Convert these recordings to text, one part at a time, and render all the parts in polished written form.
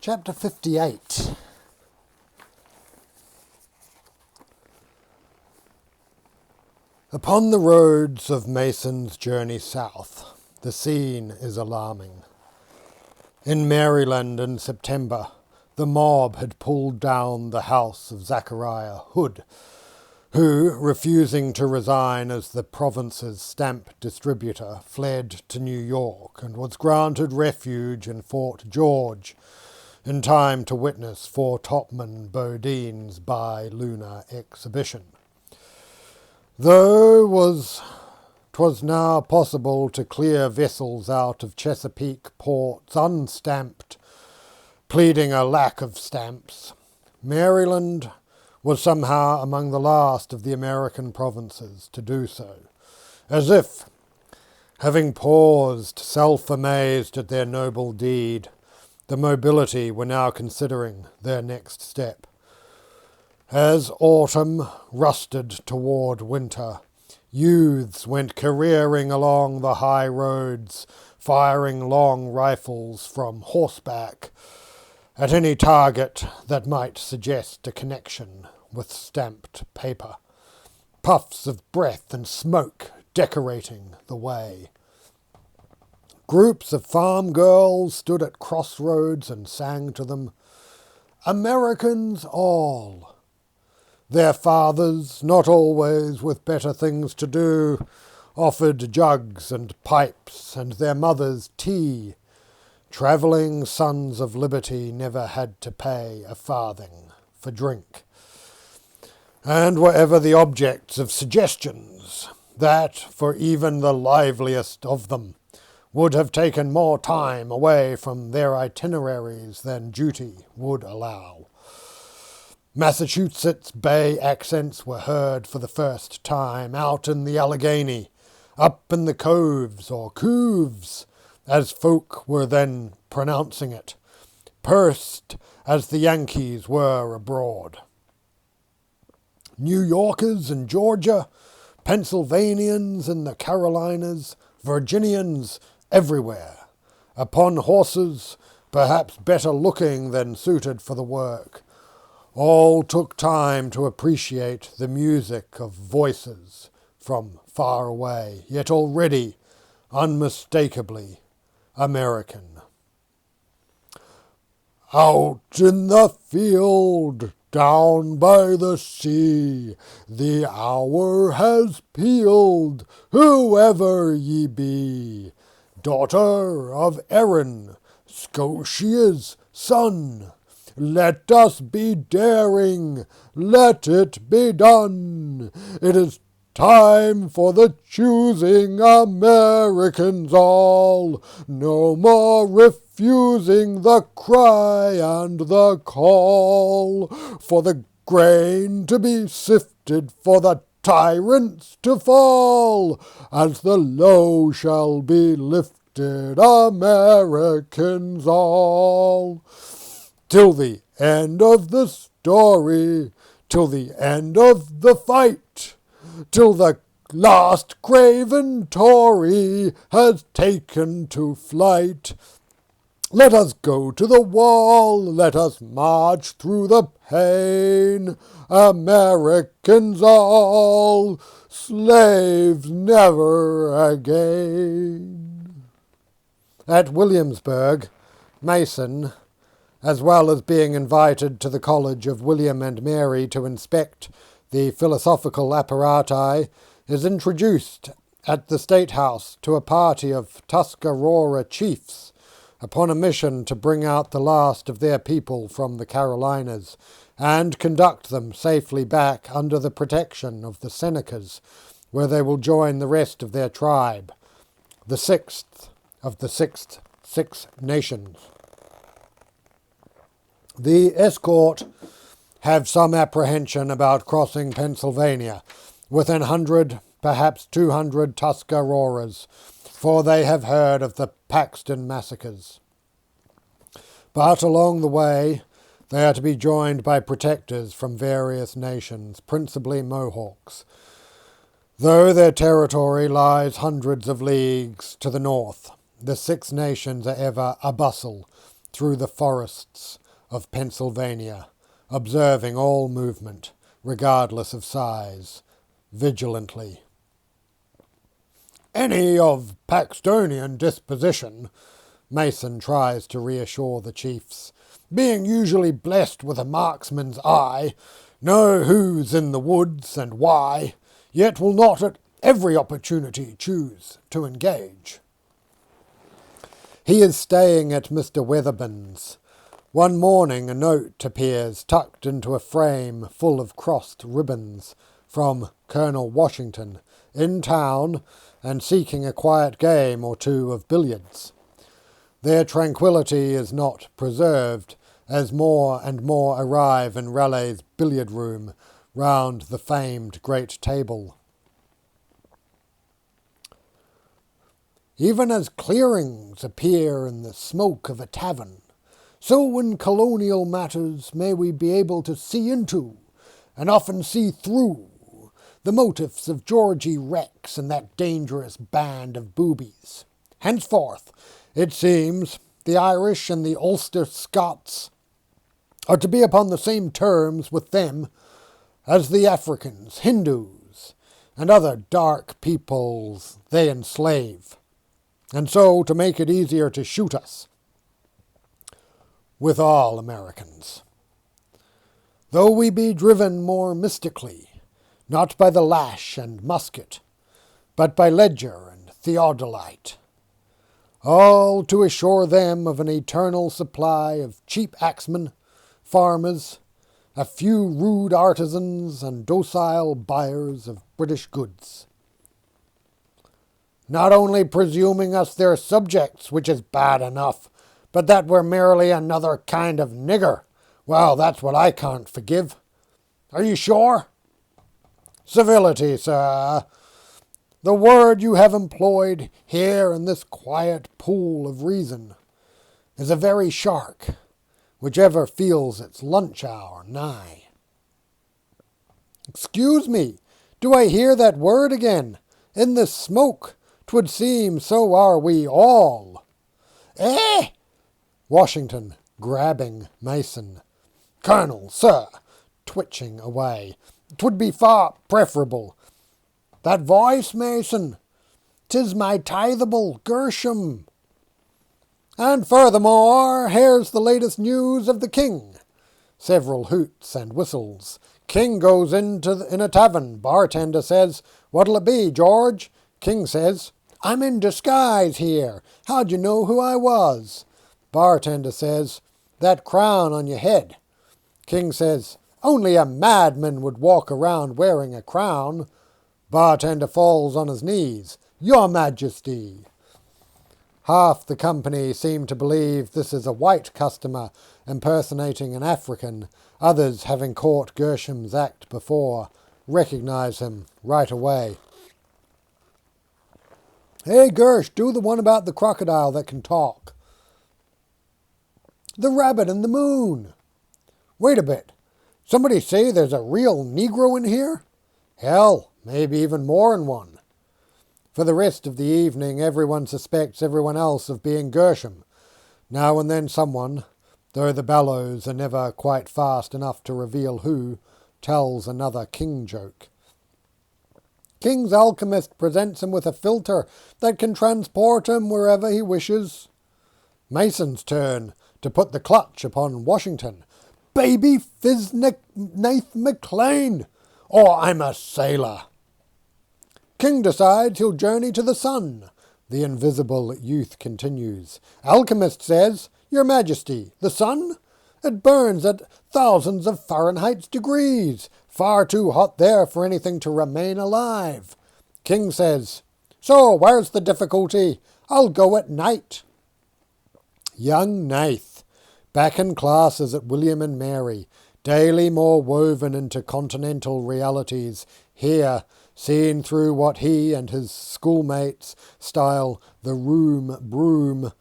Chapter 58. Upon the roads of Mason's journey south, the scene is alarming. In Maryland in September, the mob had pulled down the house of Zachariah Hood, who, refusing to resign as the province's stamp distributor, fled to New York and was granted refuge in Fort George, in time to witness Four Topman Bodine's bi-lunar exhibition. Though 'twas now possible to clear vessels out of Chesapeake ports unstamped, pleading a lack of stamps, Maryland was somehow among the last of the American provinces to do so, as if, having paused self-amazed at their noble deed, the mobility were now considering their next step. As autumn rusted toward winter, youths went careering along the high roads, firing long rifles from horseback at any target that might suggest a connection with stamped paper, puffs of breath and smoke decorating the way. Groups of farm girls stood at crossroads and sang to them, "Americans all." Their fathers, not always with better things to do, offered jugs and pipes, and their mothers tea. Travelling sons of liberty never had to pay a farthing for drink, and were ever the objects of suggestions that, for even the liveliest of them, would have taken more time away from their itineraries than duty would allow. Massachusetts Bay accents were heard for the first time out in the Allegheny, up in the coves or coves, as folk were then pronouncing it, pursed as the Yankees were abroad. New Yorkers in Georgia, Pennsylvanians in the Carolinas, Virginians everywhere, upon horses, perhaps better looking than suited for the work, all took time to appreciate the music of voices from far away, yet already unmistakably American. Out in the field, down by the sea, the hour has pealed, whoever ye be. Daughter of Erin, Scotia's son, let us be daring, let it be done. It is time for the choosing, Americans all. No more refusing the cry and the call, for the grain to be sifted, for the tyrants to fall, as the low shall be lifted, Americans all. Till the end of the story, till the end of the fight, till the last craven Tory has taken to flight. Let us go to the wall, let us march through the pain, Americans all, slaves never again. At Williamsburg, Mason, as well as being invited to the College of William and Mary to inspect the philosophical apparati, is introduced at the State House to a party of Tuscarora chiefs upon a mission to bring out the last of their people from the Carolinas and conduct them safely back under the protection of the Senecas, where they will join the rest of their tribe, the sixth of the Six Nations. The escort have some apprehension about crossing Pennsylvania with 100, perhaps 200 Tuscaroras, for they have heard of the Paxton massacres. But along the way, they are to be joined by protectors from various nations, principally Mohawks, though their territory lies hundreds of leagues to the north. The Six Nations are ever a bustle, through the forests of Pennsylvania, observing all movement, regardless of size, vigilantly. Any of Paxtonian disposition, Mason tries to reassure the chiefs, being usually blessed with a marksman's eye, know who's in the woods and why, yet will not at every opportunity choose to engage. He is staying at Mr. Weatherben's. One morning a note appears tucked into a frame full of crossed ribbons from Colonel Washington, in town and seeking a quiet game or two of billiards. Their tranquillity is not preserved, as more and more arrive in Raleigh's billiard room round the famed great table. Even as clearings appear in the smoke of a tavern, so in colonial matters may we be able to see into, and often see through, the motives of Geordie Rex and that dangerous band of boobies. Henceforth, it seems, the Irish and the Ulster Scots are to be upon the same terms with them as the Africans, Hindus, and other dark peoples they enslave, and so to make it easier to shoot us, with all Americans. Though we be driven more mystically, not by the lash and musket, but by ledger and theodolite, all to assure them of an eternal supply of cheap axemen, farmers, a few rude artisans, and docile buyers of British goods. Not only presuming us their subjects, which is bad enough, but that we're merely another kind of nigger. Well, that's what I can't forgive. Are you sure? Civility, sir. The word you have employed here in this quiet pool of reason is a very shark, which ever feels its lunch hour nigh. Excuse me, do I hear that word again? In this smoke, 'twould seem so are we all. Eh? Washington, grabbing Mason. Colonel, sir, twitching away. 'Twould be far preferable. That voice, Mason, 'tis my tithable Gershom. And furthermore, here's the latest news of the king. Several hoots and whistles. King goes in a tavern. Bartender says, "What'll it be, George?" King says, "I'm in disguise here. How'd you know who I was?" Bartender says, "That crown on your head." King says, "Only a madman would walk around wearing a crown." Bartender falls on his knees. "Your Majesty." Half the company seem to believe this is a white customer impersonating an African. Others, having caught Gershom's act before, recognize him right away. "Hey, Gersh, do the one about the crocodile that can talk." "The rabbit and the moon." "Wait a bit. Somebody say there's a real Negro in here?" "Hell, maybe even more than one." For the rest of the evening, everyone suspects everyone else of being Gershom. Now and then someone, though the bellows are never quite fast enough to reveal who, tells another king joke. King's alchemist presents him with a filter that can transport him wherever he wishes. Mason's turn to put the clutch upon Washington. "Baby Nath McLean, or I'm a sailor." King decides he'll journey to the sun. The invisible youth continues. Alchemist says, "Your Majesty, the sun? It burns at thousands of Fahrenheit degrees. Far too hot there for anything to remain alive." King says, "So where's the difficulty? I'll go at night." Young Nath, back in classes at William and Mary, daily more woven into continental realities, here, seen through what he and his schoolmates style the room broom,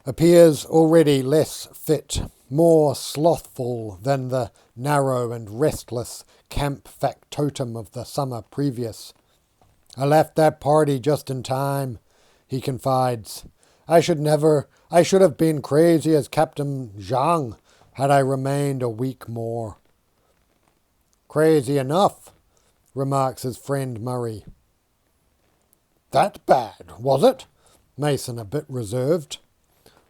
appears already less fit, more slothful than the narrow and restless camp factotum of the summer previous. "I left that party just in time," he confides. I should have been crazy as Captain Zhang had I remained a week more. Crazy enough, remarks his friend Murray. That bad, was it? Mason a bit reserved.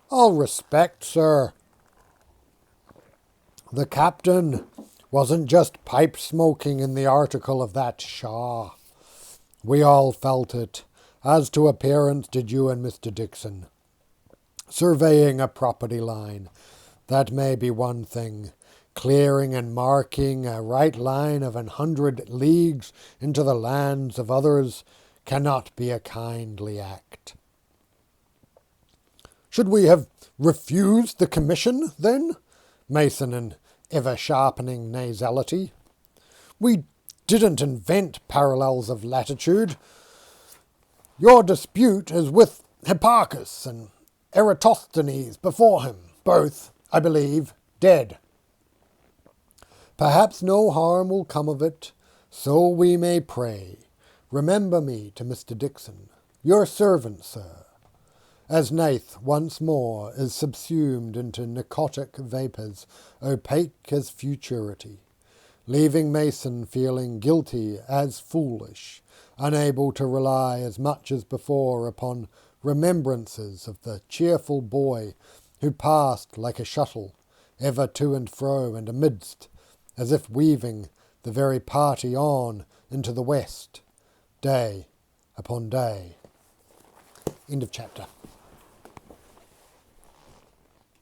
All respect, sir. The captain wasn't just pipe smoking in the article of that Shaw. We all felt it. As to appearance did you and Mr. Dixon. Surveying a property line, that may be one thing. Clearing and marking a right line of 100 leagues into the lands of others cannot be a kindly act. Should we have refused the commission, then? Mason in ever-sharpening nasality. We didn't invent parallels of latitude. Your dispute is with Hipparchus and Eratosthenes before him, both, I believe, dead. Perhaps no harm will come of it, so we may pray. Remember me to Mr. Dixon, your servant, sir, as Nath once more is subsumed into narcotic vapours, opaque as futurity, leaving Mason feeling guilty as foolish, unable to rely as much as before upon remembrances of the cheerful boy who passed like a shuttle, ever to and fro and amidst, as if weaving the very party on into the west, day upon day. End of chapter.